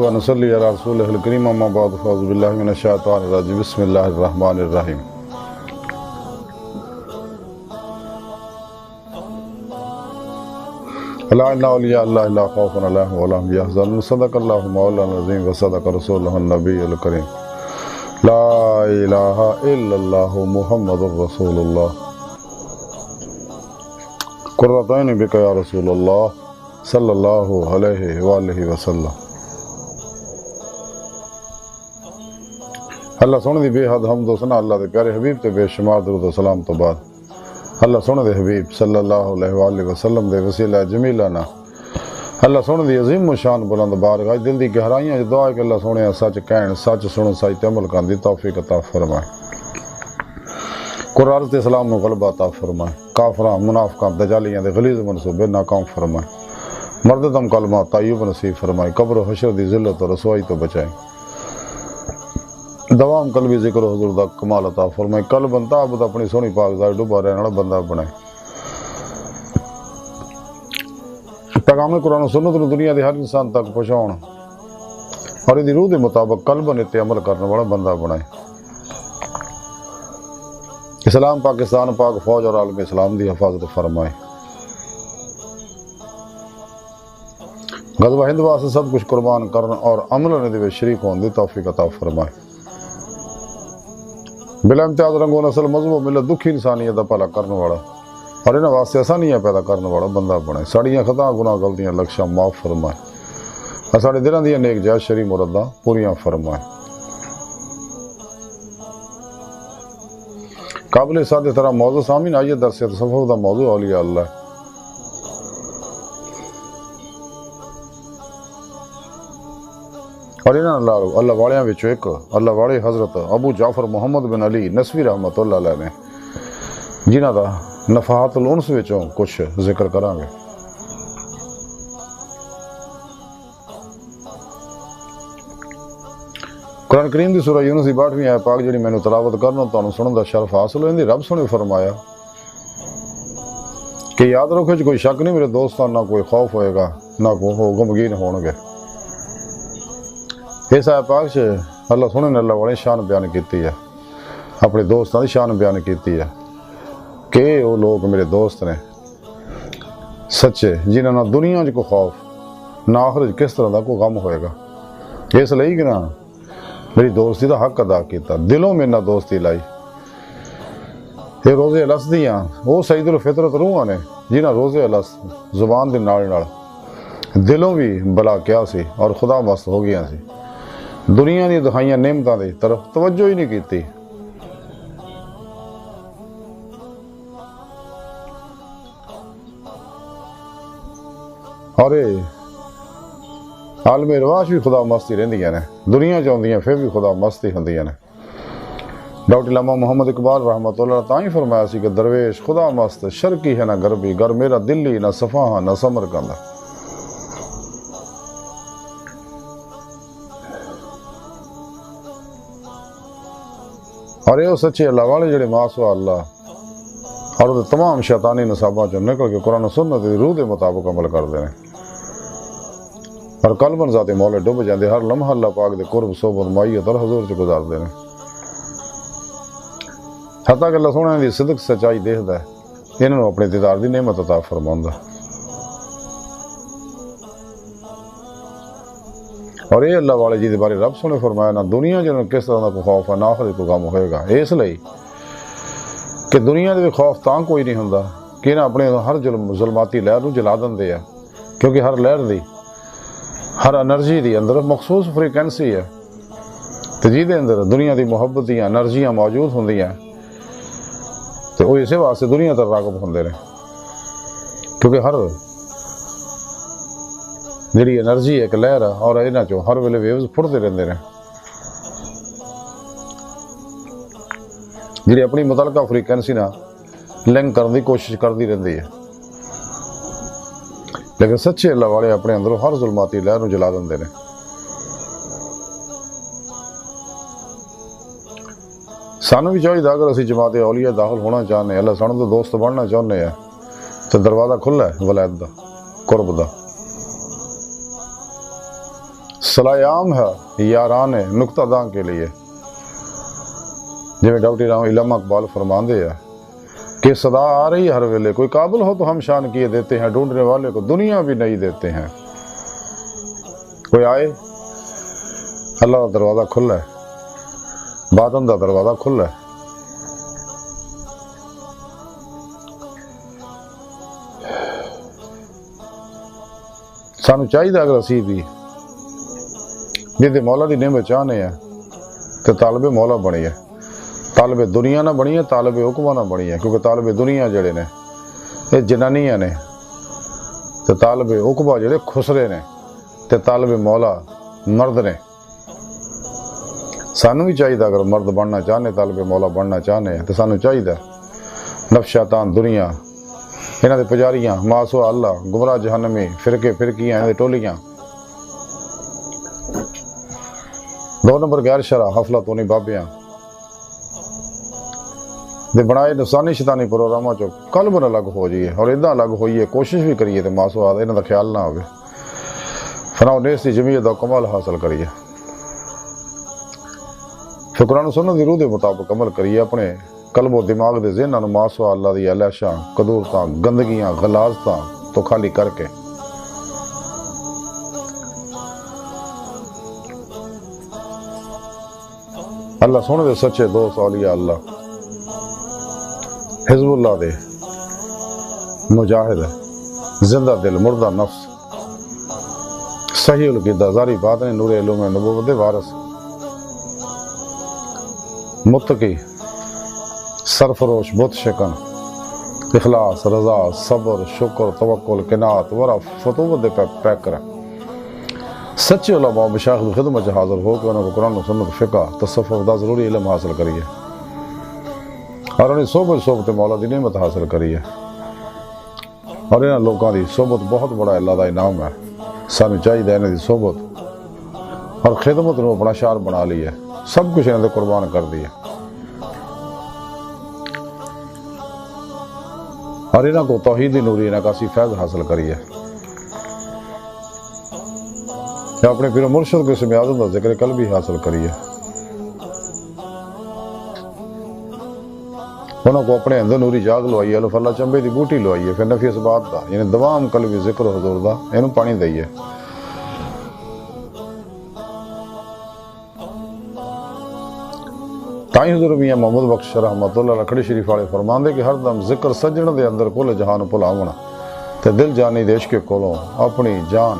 ونصلي على رسوله الكريم اما بعد فاعوذ بالله من الشيطان الرجيم بسم الله الرحمن الرحيم لا اله الا الله لا خوف عليهم ولا هم يحزنون صدق الله مولانا العظيم وصدق رسوله النبي الكريم لا اله الا الله محمد رسول الله قرۃ عین بک یا رسول اللہ صلی اللہ علیہ وآلہ وسلم۔ اللہ سونے دی بے حد حمد و ثنا اللہ دے پیارے حبیب تے بے شمار درود و سلام تو بعد اللہ سونے دے حبیب صلی اللہ علیہ وآلہ وسلم دے وسیلہ جمیلہ نا اللہ سونے دی عظیم و شان بلند بارگاہ دل دی گہرائیاں دعا ہے کہ اللہ سونے سچ کہن سچ سنن سچ عمل کرن دی توفیق عطا فرمائے، قرآن تے اسلام نو غلبہ عطا فرمائے، کافراں منافقاں دجالیاں دے غلیظ منصوبے ناکام فرمائے، مرد دم کلمہ طیب نصیب فرمائے، قبر و حشر دی ذلت و رسوائی تو بچائے، دوام قلبی ذکر و حضور دا کمال عطا فرمائے، قلب بنتا عبد اپنی سونی پاک ذات ڈوبا رہنے والا بندہ بنائے، پیغام قرآن و سنت نو دنیا دے ہر انسان تک پہنچاؤن اور دی روح دے مطابق قلب نت عمل کرنے والا بندہ بنائے۔ اسلام پاکستان پاک فوج اور عالم اسلام دی حفاظت فرمائے، غزوہ ہند واسطے سب کچھ قربان کرن اور عمل دے وچ شریک ہون دی توفیق عطا فرمائے، بلا امتیاز رنگ و نسل مذہب و ملت دکھی انسانیت دا بھلا کرنے والا اور انہاں واسطے آسانیاں پیدا کرنے والا بندہ بنائے، ساڑیاں خطا گناہ غلطیاں لکشاں معاف فرمائے اور ساڑے دلاں دیاں نیک جائز شرعی مراداں پوریاں فرمائے۔ قابل سادہ طرح موضوع سامعین آئیے درس تصوف دا موضوع اولیاء اللہ ہے۔ اور انہاں اللہ والیاں وچوں ایک اللہ والے حضرت ابو جعفر محمد بن علی نسوی رحمۃ اللہ علیہ نے جنہاں دا نفحات الانس وچوں کچھ ذکر کراں گے۔ قرآن کریم دی سورہ یونس دی 62ویں آیت پاک جڑی مینوں تلاوت کرنا تانوں سنن دا شرف حاصل ہوندی، رب سنے فرمایا کہ یاد رکھو کوئی شک نہیں میرے دوستان نہ کوئی خوف ہوئے گا نہ کوئی غمگین ہون گے۔ اس آیت پاک سے اللہ سنے نے اللہ والے شان بیان کیتی ہے، اپنے دوستان دی شان بیان کیتی ہے کہ وہ لوگ میرے دوست نے سچے جنہاں نہ دنیا وچ کوئی خوف نہ آخرت کس طرح دا کوئی غم ہوئے گا، اس لیے کہ نہ میری دوستی دا حق ادا کیتا، دلوں میں نہ دوستی لائی۔ یہ روزے الس دیاں وہ سید الفطرت روحاں نے جنہاں روزے الس زبان دے نال نال دلوں بھی بلا کیا سی اور خدا مست ہو گیا سی، دنیا دی دکھائیاں نعمتاں دی طرف توجہ ہی نہیں کیتی۔ اور عالم رواش بھی خدا مستی رہندیاں نے، دنیا چاہندیاں پھر بھی خدا مستی ہوندیاں نے۔ ڈاکٹر علامہ محمد اقبال رحمۃ اللہ تاں ہی فرمایا سی کہ درویش خدا مست شرکی ہے نہ غربی، گر میرا دلی نہ صفا نہ سمرقند۔ اور یہ سچے اللہ والے جڑے ماسوا اللہ اور تمام شیطانی نصاباں چوں نکل کے قرآن و سنت دی روح دے مطابق عمل کردے ہیں اور قلباً ذات مولا ڈب جاندے، ہر لمحہ اللہ پاک دے قرب صحبت معیت اور حضور چ گزاردے ہیں، حتیٰ کہ اللہ سونے دی صدق سچائی دیکھدا ہے، انہاں نوں اپنے دیدار دی نعمت عطا فرماوندا۔ اور یہ اللہ والے جی دے بارے رب سونے فرمایا نہ دنیا جنہاں کس طرح دا کوئی خوف ہے نہ آخرت کوئی غم ہوئے گا، اس لیے کہ دنیا دے خوف تاں کوئی نہیں ہوندا کہ انہاں اپنے ہر ظلماتی لہر نوں جلا دندے آ، کیونکہ ہر لہر دی ہر انرجی دی اندر مخصوص فریکوینسی ہے تے جی دے اندر دنیا دی محبت دیاں انرجیاں موجود ہوندیاں تے وہ اسے واسطے دنیا تر راغب ہوندے نے، کیونکہ ہر جڑی انرجی ایک لہر ہے اور انہاں چوں ہر ویلے ویوز پھڑتے رہندے نے، جڑی اپنی متعلقہ فریکوینسی نال لنک کرن دی کوشش کردی رہندی ہے، لیکن سچے اللہ والے اپنے اندروں ہر ظلماتی لہر نوں جلا دندے نے۔ سانوں بھی چاہیے اگر اسی جماعت اولیاء داخل ہونا چاہنے اللہ سانوں تو دوست بننا چاہنے ہیں تو دروازہ کھلا ہے ولایت دا قرب دا، صلاح عام ہے یاران نقطہ داں کے لیے، جی ڈاکٹر علامہ اقبال فرماندے ہیں کہ صدا آ رہی ہے ہر ویلے، کوئی قابل ہو تو ہم شان کیے دیتے ہیں، ڈھونڈنے والے کو دنیا بھی نہیں دیتے ہیں۔ کوئی آئے، اللہ کا دروازہ کھلا ہے، باطن کا دروازہ کھلا ہے۔ سانو چاہیے اگر اسی بھی جی مولا دی نعمت چاہنے ہیں تو طالب مولا بنی ہے، طالب دنیا نہ بنی ہے، طالب حکمہ نہ بنی ہے، کیونکہ طالب دنیا جڑے نے یہ جنانیاں نے، تو طالب حکمہ جڑے خسرے نے، تو طالب مولا مرد نے۔ سانو بھی چاہیے اگر مرد بننا چاہنے، طالب مولا بننا چاہنے تو سانو چاہیے نفس شیطان دنیا انہاں دے پجاریاں ماسوا اللہ گمراہ جہنمی فرقے فرقیاں دے ٹولیاں، 2 نمبر غیر شرع افلاطونی بابیاں دے بنائے نفسانی شیطانی پروگراماں چو قلب نہ الگ ہو جائیے، اور ادھا الگ ہوئیے کوشش بھی کریے تو ماسوا انہاں دا خیال نہ ہوئے، فنا نیس دی جمعیت دا کمال حاصل کریے، پھر قرآن و سنت دی روح دے مطابق عمل کریے، اپنے قلب و دماغ دے ذہناں نوں ماسوا اللہ دی علیشاں قدورتاں گندگیاں غلاظتاں تو خالی کر کے اللہ سونے دے سچے دوست اولیاء اللہ حزب اللہ دے مجاہد زندہ دل مردہ نفس صحیح القیدہ ظاہری باطنی نور علوم نبوت دے وارث متقی سرفروش بت شکن اخلاص رضا صبر شکر توکل قناعت ورع فتوت دے پیکر سچے علماء و مشایخ کی خدمت سے حاضر ہو کہ انہوں کو قرآن و سنت فقہ تصوف دا ضروری علم حاصل کریے اور انہیں صحبت مولا دی نعمت حاصل کریے، اور انہاں لوگوں دی صحبت بہت بڑا اللہ دا انعام ہے، سانو چاہیے انہاں دی صحبت اور خدمت نو اپنا شعار بنا لیے، سب کچھ انہاں دے قربان کر دیے، اور انہاں کو توحیدی نوری انہاں کا سی فیض حاصل کریے، یا اپنے پیر و مرشد کو اسم اعظم کا ذکر قلبی حاصل کریے، انہوں کو اپنے اندر نوری جاگ لوائیے، الف اللہ چمبے دی بوٹی لوائیے، پھر نفی اس بات دا یعنی دوام قلبی ذکر حضور دا انہوں پانی دئیے، تائیں حضور میاں محمد بخش رحمت اللہ لکھڑی شریف والے فرماندے کہ ہر دم ذکر سجن دے اندر کل جہان بھلاونا تے دل جانی دیش کے کولوں اپنی جان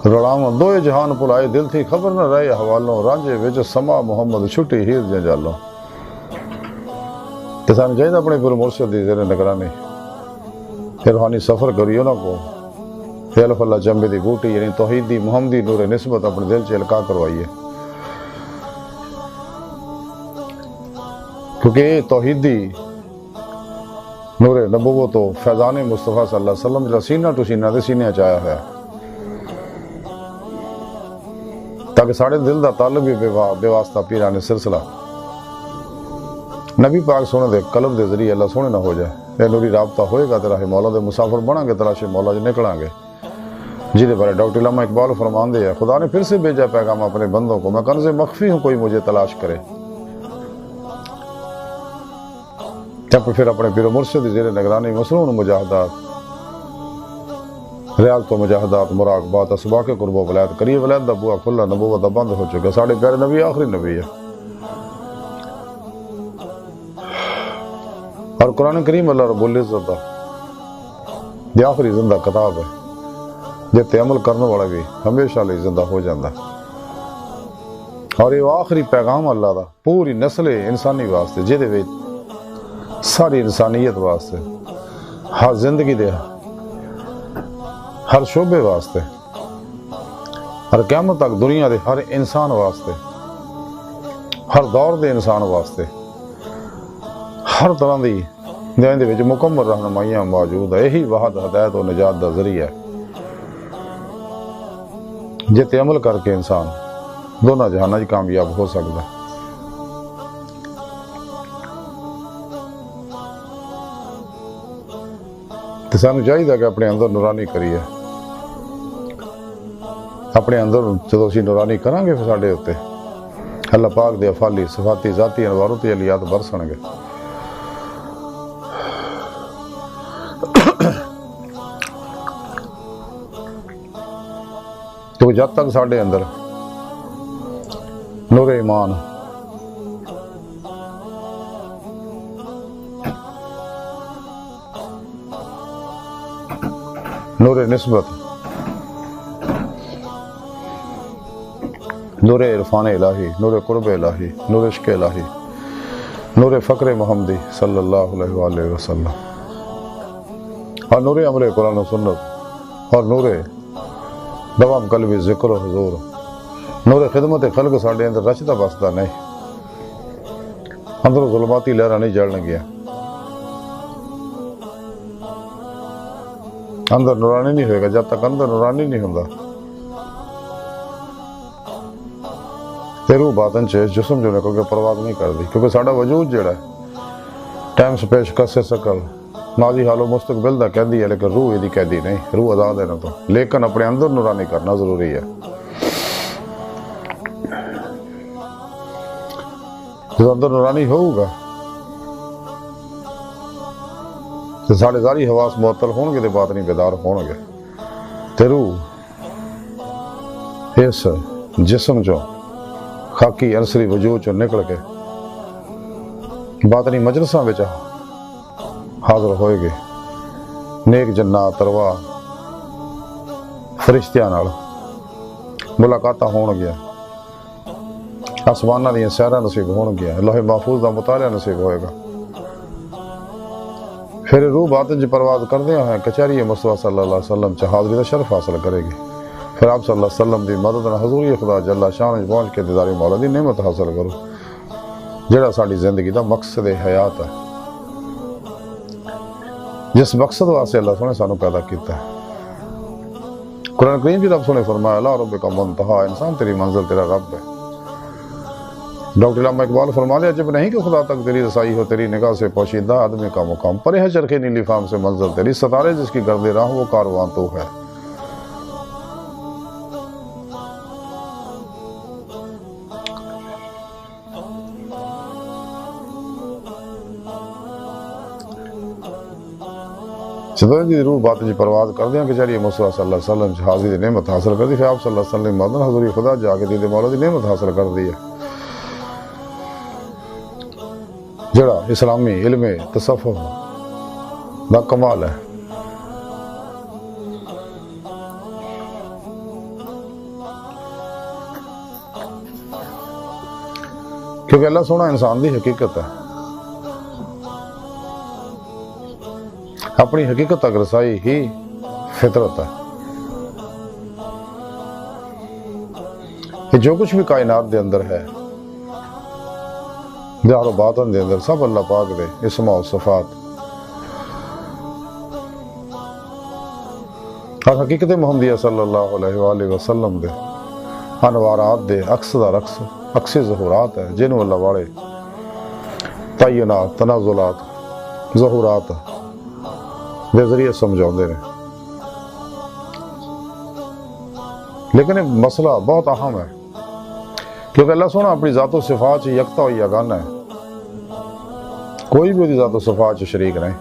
رڑاواں دوئے جہان بھلائے دل تھی خبر نہ رہے حوالوں رانجے وچ سما محمد چھٹی ہیر جنجالوں۔ تے سانو چاہیے اپنے پیر مرشد دی زیر نگرانی روحانی سفر کریو نہ کو الف اللہ چمبے دی بوٹی یعنی توحیدی محمدی نور نسبت اپنے دل چ القاء کروائیے، کیونکہ توحیدی نور نبوت و فیضان مصطفیٰ صلی اللہ علیہ وسلم جڑا سینہ ٹو سینہ دے سینے چایا ہے، تاکہ ساڑھے دل دا تعلق بھی بے واسطہ پیرانے سلسلہ نبی پاک سونے دے قلب دے ذریعے اللہ سونے نہ ہو جائے، اے نوری رابطہ ہوئے گا تراہ مولا دے مسافر بنا گے تلاش مولا جو نکلیں گے، جی دے بارے ڈاکٹر علامہ اقبال فرمان دے ہے خدا نے پھر سے بھیجا پیغام اپنے بندوں کو، میں کنز مخفی ہوں کوئی مجھے تلاش کرے، جب پھر اپنے پیر و مرشد زیر نگرانی مسنون مجاہدات ریاضت و مجاہدات مراقبات اسباق قرب و ولایت کریے، ولایت دا بوا کھلا نبوت دا بند ہو چکا، ساڑھے پیارے نبی آخری نبی ہے، اور قرآن کریم اللہ رب العزت دا یہ آخری زندہ کتاب ہے جس تے عمل کرنے والا بھی ہمیشہ لئے زندہ ہو جاندہ، اور یہ آخری پیغام اللہ دا پوری نسل انسانی واسطے جدے ویچ ساری انسانیت واسطے ہر زندگی دے ہر شعبے واسطے ہر قیامت تک دنیا دے ہر انسان واسطے ہر دور دے انسان واسطے ہر طرح دی دین دے وچ مکمل رہنمائیاں موجود ہے، یہی وحد ہدایت و نجات دا ذریعہ ہے جتے عمل کر کے انسان دونوں جہاناں وچ کامیاب ہو سکتا ہے۔ تو سانو چاہیے کہ اپنے اندر نورانی کریے، اپنے اندر جدوں اسی نورانی کرانگے پھر ساڈے اتنے اللہ پاک دے افالی صفاتی ذاتی انواروں تے علیات برسن گے. تو جب تک ساڈے اندر نور ایمان نور نسبت نور عرفان الہی نور قرب الہی نور عشق الہی نور فقر محمدی صلی اللہ علیہ وآلہ وسلم اور نور امر قرآن و سنت اور نور دوام قلبی ذکر و حضور نور خدمت خلق ساڈے اندر رچتا بستا نہیں اندر ظلماتی لہرہ نہیں جڑن گیا اندر نورانی نہیں ہوئے گا جب تک اندر نورانی نہیں ہوگا تے روح باطن چ جسم جو نکل کے پرواز نہیں کر دی کیونکہ ساڈا وجود جڑا ہے ٹائم سپیس کسے سکل ماضی حال و مستقبل دا کہہ دی ہے لیکن روح یہ کہہ دی نہیں روح آزاد ہے نا تو لیکن اپنے اندر نورانی کرنا ضروری ہے. جب اندر نورانی ہوگا تو ساڑھے ساری حواس معطل ہون گے تے باطنی بیدار ہون گے تے روح اس جسم جو خاکی عنصری وجود چو نکل کے باطنی مجلساں وچ حاضر ہوئے گے نیک جنات ارواح فرشتیاں نال ملاقاتاں ہون گیا آسماناں دیاں سیراں نصیب ہون گیا لوح محفوظ دا مطالعہ نصیب ہوئے گا. پھر روح باطن جی پرواز کردے ہیں کچہری مصطفیٰ صلی اللہ علیہ وسلم چ حاضری دا شرف حاصل کرے گی. پھر آپ صلی اللہ علیہ وسلم دی مدد نال حضوری خدا جل شان پہنچ کے دیدار مولا دی نعمت حاصل کرو جڑا ساڈی زندگی دا مقصد حیات ہے جس مقصد واسطے اللہ سونے سانو پیدا کیتا ہے. قرآن کریم کی رب سونے فرمایا لا ربک منتہا انسان تیری منزل تیرا رب ہے. ڈاکٹر علامہ اقبال فرما لیا جب نہیں کہ خدا تک تیری رسائی ہو تیری نگاہ سے پوشیدہ آدمی کا مقام پرے ہے چرخے نیلی فام سے منزل تیری ستارے جس کی گردے راہ وہ کاروان تو ہے. جدوں دی روح بات جی پرواز کر دیا کہ چلیے مصطفیٰ صلی اللہ علیہ وسلم حاضری دی نعمت حاصل کر دی. پھر آپ صلی اللہ علیہ وسلم مدن حضوری خدا جا کے دید مولا دی نعمت حاصل کر دی ہے جڑا اسلامی علم تصوف دا کمال ہے. کیونکہ اللہ سونا انسان دی حقیقت ہے اپنی حقیقت تک رسائی ہی فطرت ہے. کہ جو کچھ بھی کائنات دے اندر ہے ظاہر و باطن دے اندر سب اللہ پاک دے اسماء و صفات اور حقیقت محمدیہ صلی اللہ علیہ وآلہ وسلم دے انوارات دے عکس دا رقص عکس ظہورات ہے جنہوں اللہ والے تعینات تنازلات ظہورات دے ذریعے سمجھاؤں دے رہے. لیکن ایک مسئلہ بہت اہم ہے کیونکہ اللہ سونا اپنی ذات و صفات یکتا و یگانہ ہے کوئی بھی دی ذات و صفات شریک نہیں.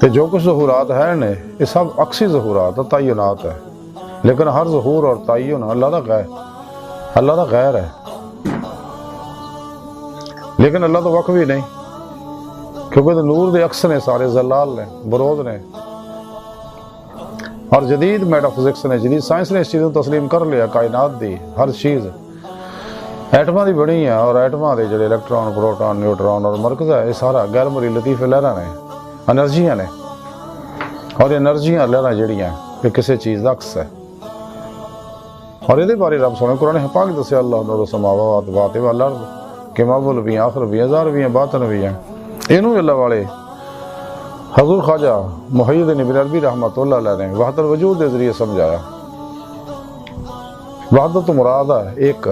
کہ جو کچھ ظہورات ہیں نے یہ سب عکسی ظہورات اور تعینات ہے لیکن ہر ظہور اور تعین اللہ دا غیر ہے. لیکن اللہ تو وقت بھی نہیں کیونکہ تو نور دے عکس نے سارے زلال نے بروز نے اور جدید میٹا فزکس نے جدید سائنس نے اس چیز کو تسلیم کر لیا کائنات دی ہر چیز ایٹماں دی بنی ہے اور ایٹماں دے جڑے الیکٹران پروٹون نیوٹرون اور مرکز ہے یہ سارا غیر مری لطیف لہراں نے انرجیاں نے اور انرجیاں لہراں جڑیاں یہ کسی چیز دا عکس ہے. اور یہ بارے رب سونے قرآن پاک دسیا اللہ نور السماوات باطن والارض کہ مول بھی آخر بھی ہزار بھی ہیں باطن بھی ہیں. انہوں اللہ والے حضور خواجہ محی الدین ابن عربی رحمۃ اللہ علیہ نے وحدت الوجود کے ذریعے سمجھایا وحدت تو مراد ہے ایک،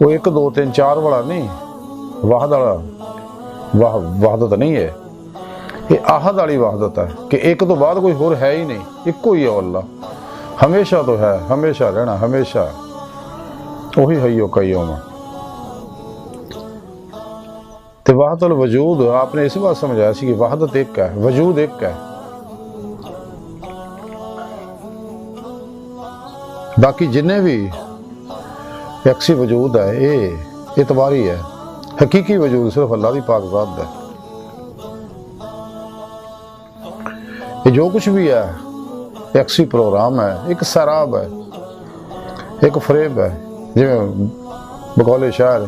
وہ 1 2 3 4 والا نہیں، وحدت نہیں ہے یہ، آہد والی وحدت ہے کہ ایک تو بعد کوئی اور ہے ہی نہیں، ایک ہی ہے اللہ، ہمیشہ تو ہے، ہمیشہ رہنا، ہمیشہ وہی حیو قیوم ہے۔ تو وحدت الوجود آپ نے اسی بات سمجھایا سی کہ وحدت ایک ہے، وجود ایک ہے، باقی جننے بھی یکسی وجود ہے یہ اعتباری ہے، حقیقی وجود صرف اللہ دی پاک ذات ہے۔ یہ جو کچھ بھی ہے یکسی پروگرام ہے، ایک سراب ہے، ایک فریب ہے، جی بقول شاعر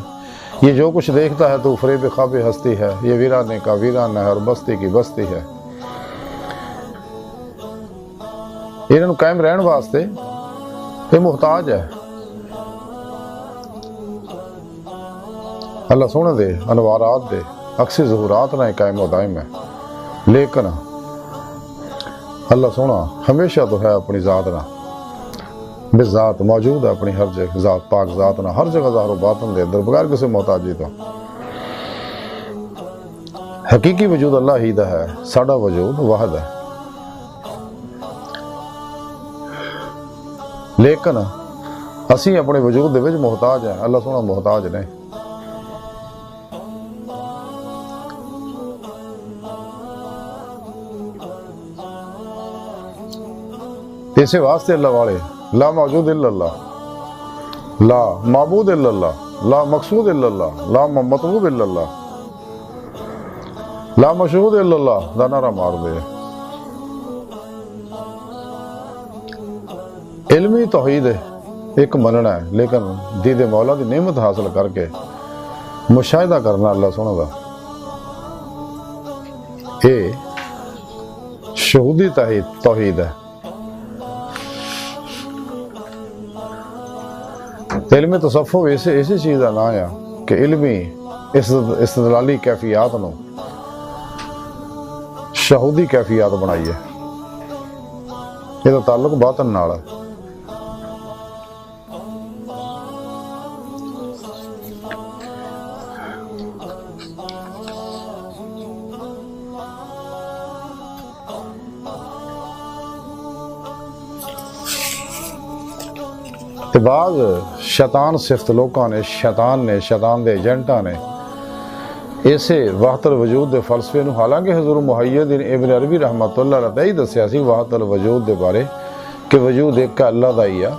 یہ جو کچھ دیکھتا ہے تو فریب خواب ہستی ہے، یہ ویرانے کا ویرانہ ہے اور بستی کی بستی ہے۔ انہوں قائم رہن واسطے یہ محتاج ہے، اللہ سونے دے انوارات دے اکثر ظہورات نہ قائم و دائم ہے، لیکن اللہ سونا ہمیشہ تو ہے اپنی ذات نہ، بے ذات موجود ہے اپنی ہر جگہ، ذات پاک ذات نہ ہر جگہ ظاہر و باطن دے اندر بغیر کسی محتاجی تو۔ حقیقی وجود اللہ ہی دا ہے، ساڈا وجود واحد ہے، لیکن اسی اپنے وجود دے وچ محتاج ہیں، اللہ سونا محتاج نہیں۔ اسی واسطے اللہ والے لا موجود الا اللہ، لا معبود الا اللہ، لا مقصود الا اللہ، لا مطلوب الا اللہ، لا مشہود الا اللہ دا نعرہ مار دے۔ علمی توحید ایک مننا ہے، لیکن دید مولا دی نعمت حاصل کر کے مشاہدہ کرنا اللہ سونا دا، یہ شہودی توحید ہے۔ علمی تصوف اسی چیز کا نام ہے کہ علمی استدلالی کیفیات نو شہودی کیفیات بنائی ہے، یہ تعلق باطن نال ہے۔ بعض شیطان صفت لوکاں نے شیطان دے ایجنٹاں نے اسے وحدت الوجود دے فلسفے نو، حالانکہ حضور محید ابن عربی رحمۃ اللہ علیہ ہی دسیا سی وحدت الوجود دے بارے کہ وجود ایک ہے، اللہ دا ہی ہے،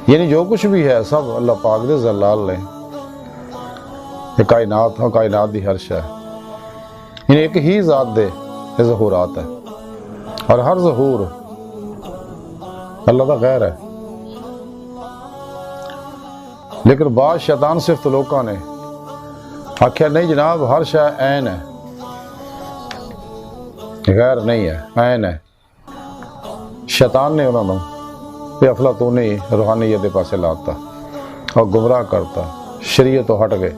یعنی جو کچھ بھی ہے سب اللہ پاک دے زلال نے، یہ کائنات دی ہر شے یعنی ایک ہی ذات دے ظہورات ہے، اور ہر ظہور اللہ دا غیر ہے۔ لیکن بعض شیطان صفت لوکاں نے آخیا نہیں جناب ہر شے عین ہے، غیر نہیں ہے، عین ہے۔ شیطان نے انہوں نے افلاطونی روحانیت دے پاسے لاتا اور گمراہ کرتا، شریعت تو ہٹ گئے،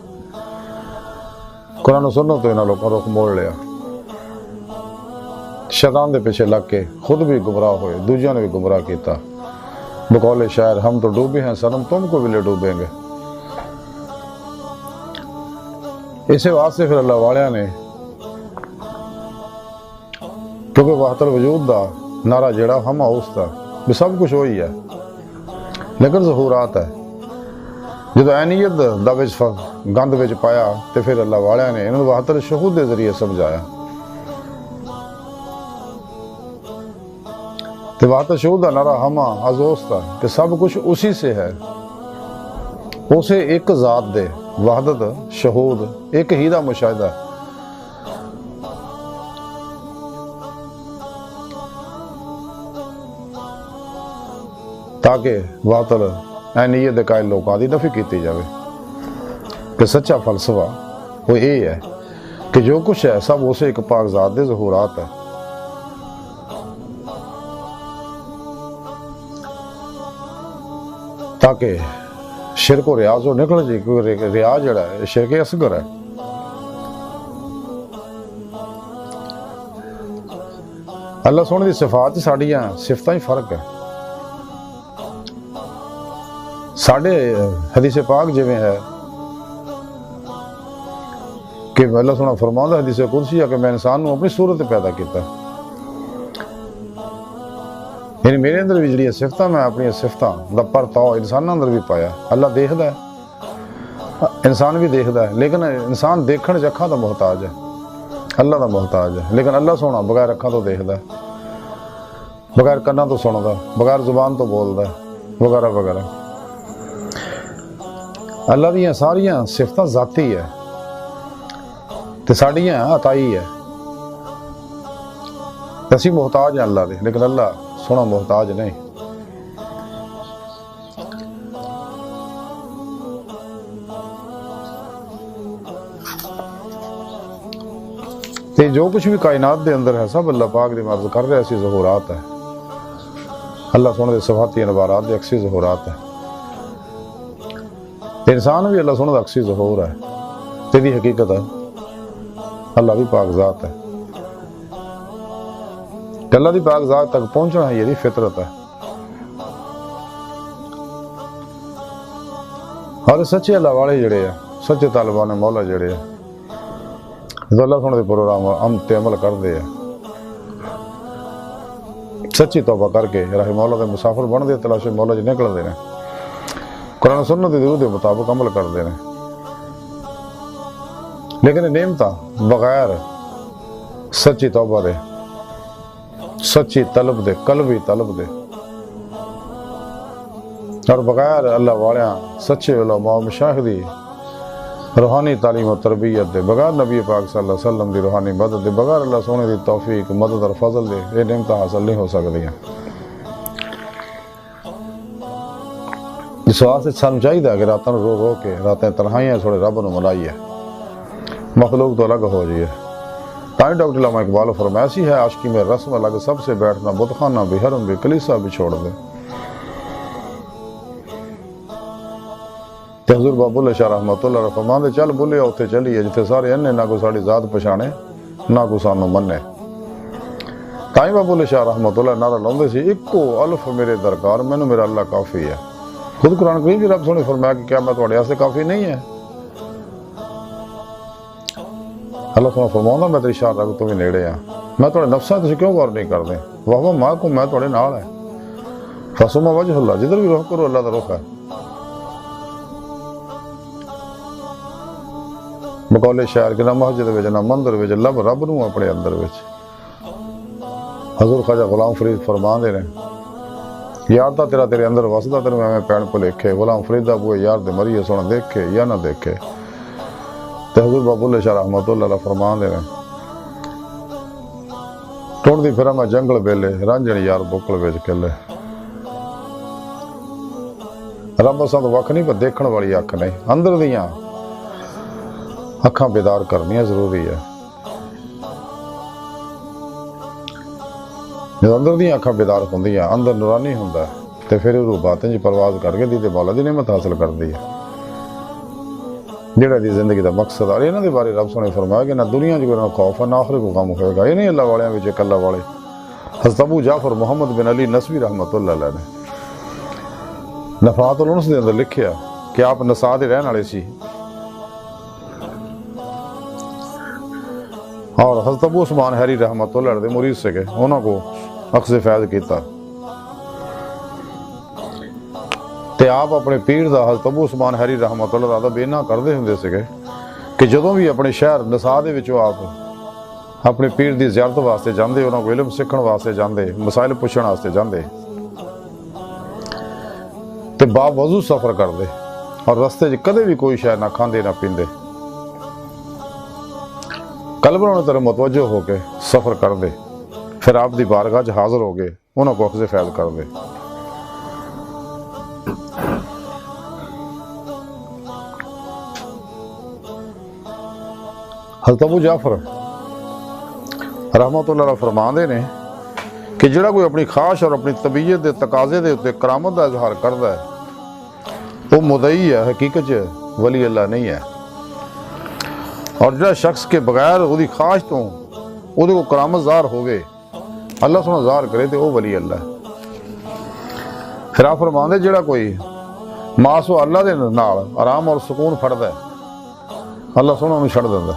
قرآن و سنت تو انہوں لوگوں رخ موڑ لیا، شیطان دے پیچھے لگ کے خود بھی گمراہ ہوئے، دوجیاں نے بھی گمراہ کیتا۔ بقول شاعر ہم تو ڈوبے ہیں صنم تم کو بھی لے ڈوبیں گے۔ اسی واسطے پھر اللہ والیاں نے کیونکہ وحدت الوجود دا نعرہ جڑا ہم اس دا بھی سب کچھ وہی ہے، لیکن ظہورات ہے، جدو عینیت دا وچ گند وچ پایا تو پھر اللہ والیاں نے انہوں وحدت الشہود دے ذریعے سمجھایا۔ تو وحدت الشہود دا نعرہ ہم ازوست ہے کہ سب کچھ اسی سے ہے، اسے ایک ذات دے وحدت شہود ایک ہی دا مشاہدہ، تاکہ وحدت العینیت دے قائل لوکاں دی نفی کیتی جاوے کہ سچا فلسفہ وہ یہ ہے کہ جو کچھ ہے سب اسے ایک پاک ذات دے ظہورات ہے۔ تاکہ شرک و ریاض ہو نکل جائے، کیونکہ ریاض جڑا ہے شرک اصغر ہے۔ اللہ سونے دی صفات ساڈیاں صفتاں ہی فرق ہے، ساڈے حدیث پاک جویں ہے کہ اللہ سونا فرماؤں حدیث قدسی ہے کہ میں انسان نو اپنی صورت پیدا کیتا، یعنی میرے اندر بھی جڑی صفتاں میں اپنی صفتاں دا پرتاؤ انسان اندر بھی پایا۔ اللہ دیکھدا ہے، انسان بھی دیکھدا ہے، لیکن انسان دیکھن اکھاں دا محتاج ہے، اللہ دا محتاج ہے، لیکن اللہ سونا بغیر اکھاں تو دیکھدا ہے، بغیر کناں تو سندا ہے، بغیر زبان تو بولدا ہے، وغیرہ وغیرہ۔ اللہ دیاں ساریاں صفتاں ذاتی ہے تے ساڈیاں عطائی ہے، اسی محتاج ہیں اللہ دے، لیکن اللہ سونا محتاج نہیں۔ تے جو کچھ بھی کائنات دے اندر ہے سب اللہ پاک دی مرض کر رہے ایسی ظہورات ہے، اللہ سونے دے صفاتی انوارات دے عکسی ظہورات ہے، تے انسان بھی اللہ سونے دا عکسی ظہور ہے، تے دی حقیقت ہے، اللہ بھی پاک ذات ہے، کہ اللہ دی پاک ذات تک پہنچنا ہے، یہ دی فطرت ہے۔ اور سچے اللہ والے جڑے ہیں، سچے طالبان مولا جڑے ہیں، جو اللہ سونے دے پروگرام تے عمل کر دے ہیں، سچی توبہ کر کے راہ مولا دے مسافر بن دے، تلاش مولا جی نکل دے ہیں، قرآن سنت دی درود دے مطابق عمل کر دے ہیں، لیکن نعمتاں بغیر سچی توبہ دے، سچی طلب دے، قلبی طلب دے، اور بغیر اللہ والیاں سچے علماء مشاہدی روحانی تعلیم و تربیت دے، بغیر نبی پاک صلی اللہ علیہ وسلم دی روحانی مدد دے، بغیر اللہ سونے دی توفیق مدد اور فضل دے، یہ نعمتاں حاصل نہیں ہو سکتی ہیں۔ اس واسطے سانوں چاہیے کہ راتاں رو رو کے راتیں تنہائیاں چھوڑے رب نو منائیے، مخلوق تو الگ ہو جائے۔ تائیں ڈاکٹر علامہ اقبال فرمایا ایسی ہے عاشقی میں رسم الگ، سب سے بیٹھنا بت خانہ بھی، حرم بھی، کلیسا بھی چھوڑ دے۔ تے حضور بابو اللہ شاہ رحمۃ اللہ علیہ فرماندے چل بولے اوتھے چلیے جتھے سارے انے نہ کوئی ساڈی ذات پچھانے نہ کوئی سانوں منے۔ تائیں بابو اللہ شاہ رحمۃ اللہ نعرہ لاندے سی اکو الف میرے درکار، مینوں میرا اللہ کافی ہے۔ خود قرآن کریم کی رب سونے فرمایا کہ کیا میں تہاڈے واسطے کافی نہیں ہے؟ اللہ سونا فرماؤں میں تیری شاہ رگ تو بھی نیڑے ہاں، میں تھوڑے نفساں تسی کیوں غور نہیں کردے؟ وَهُوَ مَعَكُمْ، میں تھوڑے نال ہے۔ فَثُمَّ وَجْهُ اللَّهِ، جدھر بھی رخ کرو اللہ دا رخ ہے۔ بقول شاعر کہ نہ مسجد وچ نہ مندر وچ لب رب نو اپنے اندر وچ۔ حضور خواجہ غلام فرید فرماندے نے یار تا تیرا تیرے اندر وسدا، تینوں میں پین بھلیکھے، غلام فرید ابو یار دے مریے سونا دیکھے یا نہ دیکھے۔ تے حضور بابو اللہ شاہ رحمۃ اللہ علیہ فرماندے نے ٹوڑدی پھراں میں جنگل بیلے، رانجھن یار بکل وچ کلے۔ رب اساں تو وکھ نہیں پر دیکھن والی اکھ نہیں، اندر دیاں اکھاں بیدار کرنیاں ضروری ہے۔ جب اندر دیاں اکھاں بیدار ہوندیاں، اندر نورانی ہوندا ہے، تے پھر روح باطن جی پرواز کر کے دیتے مولا دی نعمت حاصل کردی ہے، جڑا دی زندگی دا مقصد۔ اور انہاں دے بارے رب سونے فرمایا کہ نہ دنیا جو نہ خوف ہے نہ آخرت کو غم ہوئے گا۔ یہ نہیں اللہ والیاں وچ ایک اللہ والے حضرت ابو جعفر محمد بن علی نسوی رحمۃ اللہ علیہ نے نفحات الانس دے اندر لکھیا کہ آپ نساء دے رہن والے سی، اور حضرت ابو عثمان حیری رحمۃ اللہ علیہ مرید سے کہ انہوں کو اخذ فیض کیتا، تے آپ اپنے پیر دا حضرت ابو عثمان حیری رحمۃ اللہ علیہ بینا کردے ہوندے سکے کہ جدوں بھی اپنے شہر نساء دے وچوں آپ اپنے پیر دی زیارت واسطے جاندے، انہوں کو علم سکھن واسطے جاندے، مسائل پوچھن واسطے جاندے، تے با وضو سفر کردے، اور رستے چ کدے بھی کوئی شے نہ کھاندے نہ پیندے، قلب انہوں نے طرح متوجہ ہو کے سفر کر دے، پھر آپ دی بارگاہ چ حاضر ہو گئے، انہوں کو اخذ فیض کر دے۔ حضرت ابو جعفر رحمۃ اللہ علیہ فرماندے نے کہ جڑا کوئی اپنی خواہش اور اپنی طبیعت دے تقاضے دے اتے کرامت دا اظہار کردا ہے وہ مدعی ہے، حقیقت چ ولی اللہ نہیں ہے، اور جڑا شخص کے بغیر وہ دی خواہش تو وہ کو کرامت ظاہر ہوگے، اللہ سنا ظاہر کرے تو وہ ولی اللہ ہے۔ پھر آپ فرماندے جڑا کوئی ਮਾਸ ਉਹ ਅੱਲਾ ਦੇ ਨਾਲ ਆਰਾਮ ਔਰ ਸਕੂਨ ਫੜਦਾ ਹੈ। ਅੱਲਾ ਸੋਹਣਾ ਉਹਨੂੰ ਛੱਡ ਦਿੰਦਾ।